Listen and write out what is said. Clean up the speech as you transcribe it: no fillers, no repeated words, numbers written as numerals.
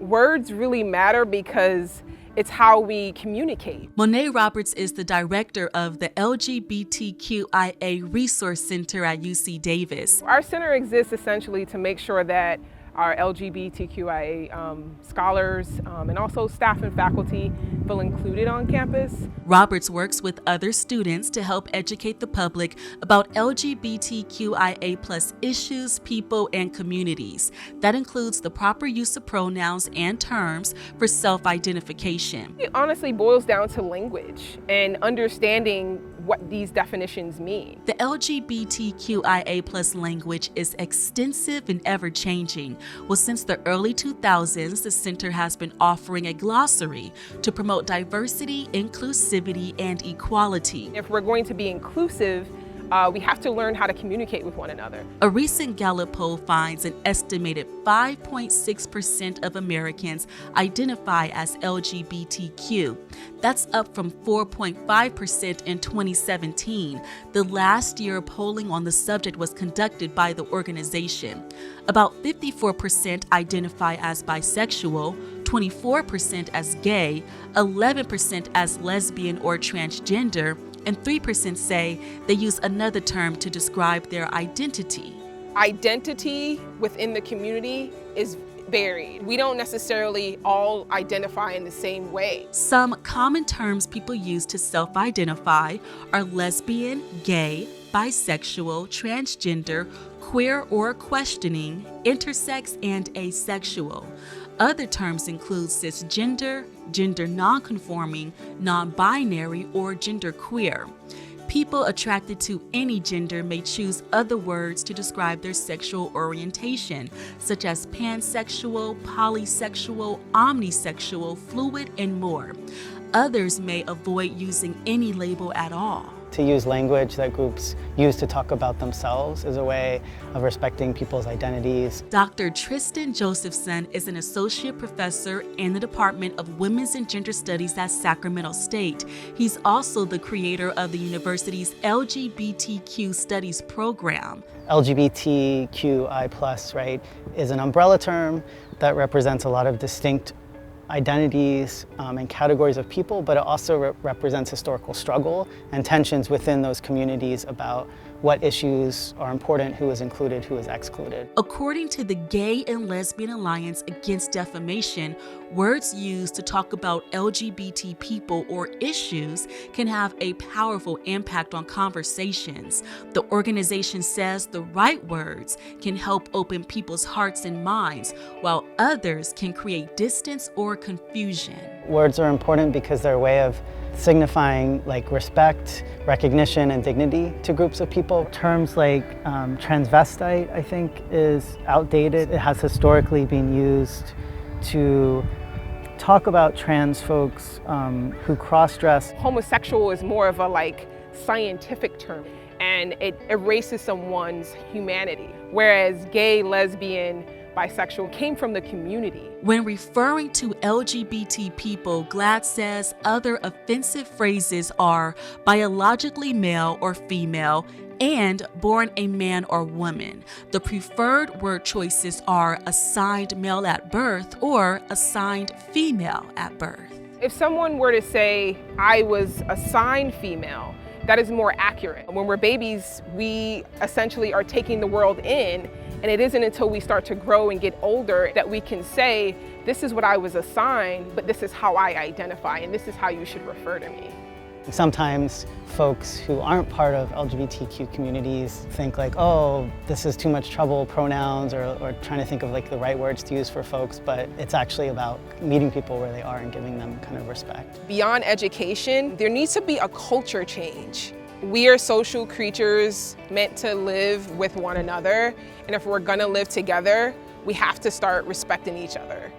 Words really matter because it's how we communicate. Monet Roberts is the director of the LGBTQIA Resource Center at UC Davis. Our center exists essentially to make sure that our LGBTQIA scholars and also staff and faculty feel included on campus. Roberts works with other students to help educate the public about LGBTQIA+ issues, people, and communities. That includes the proper use of pronouns and terms for self-identification. It honestly boils down to language and understanding what these definitions mean. The LGBTQIA+ language is extensive and ever-changing. Well, since the early 2000s, the center has been offering a glossary to promote diversity, inclusivity, and equality. If we're going to be inclusive, we have to learn how to communicate with one another. A recent Gallup poll finds an estimated 5.6% of Americans identify as LGBTQ. That's up from 4.5% in 2017. The last year polling on the subject was conducted by the organization. About 54% identify as bisexual, 24% as gay, 11% as lesbian or transgender, and 3% say they use another term to describe their identity. Identity within the community is varied. We don't necessarily all identify in the same way. Some common terms people use to self-identify are lesbian, gay, bisexual, transgender, queer or questioning, intersex, and asexual. Other terms include cisgender, gender nonconforming, non-binary, or genderqueer. People attracted to any gender may choose other words to describe their sexual orientation, such as pansexual, polysexual, omnisexual, fluid, and more. Others may avoid using any label at all. To use language that groups use to talk about themselves is a way of respecting people's identities. Dr. Tristan Josephson is an associate professor in the Department of Women's and Gender Studies at Sacramento State. He's also the creator of the university's LGBTQ Studies program. LGBTQI+, right, is an umbrella term that represents a lot of distinct identities and categories of people, but it also represents historical struggle and tensions within those communities about what issues are important, who is included, who is excluded. According to the Gay and Lesbian Alliance Against Defamation, words used to talk about LGBT people or issues can have a powerful impact on conversations. The organization says the right words can help open people's hearts and minds, while others can create distance or confusion. Words are important because they're a way of signifying respect, recognition, and dignity to groups of people. Terms like transvestite, I think, is outdated. It has historically been used to talk about trans folks who cross-dress. Homosexual is more of a scientific term, and it erases someone's humanity, whereas gay, lesbian, bisexual came from the community. When referring to LGBT people, GLAAD says other offensive phrases are biologically male or female and born a man or woman. The preferred word choices are assigned male at birth or assigned female at birth. If someone were to say, I was assigned female, that is more accurate. When we're babies, we essentially are taking the world in, and it isn't until we start to grow and get older that we can say, this is what I was assigned, but this is how I identify, and this is how you should refer to me. Sometimes folks who aren't part of LGBTQ communities think oh, this is too much trouble, pronouns, or trying to think of the right words to use for folks, but it's actually about meeting people where they are and giving them kind of respect. Beyond education, there needs to be a culture change. We are social creatures meant to live with one another, and if we're gonna live together, we have to start respecting each other.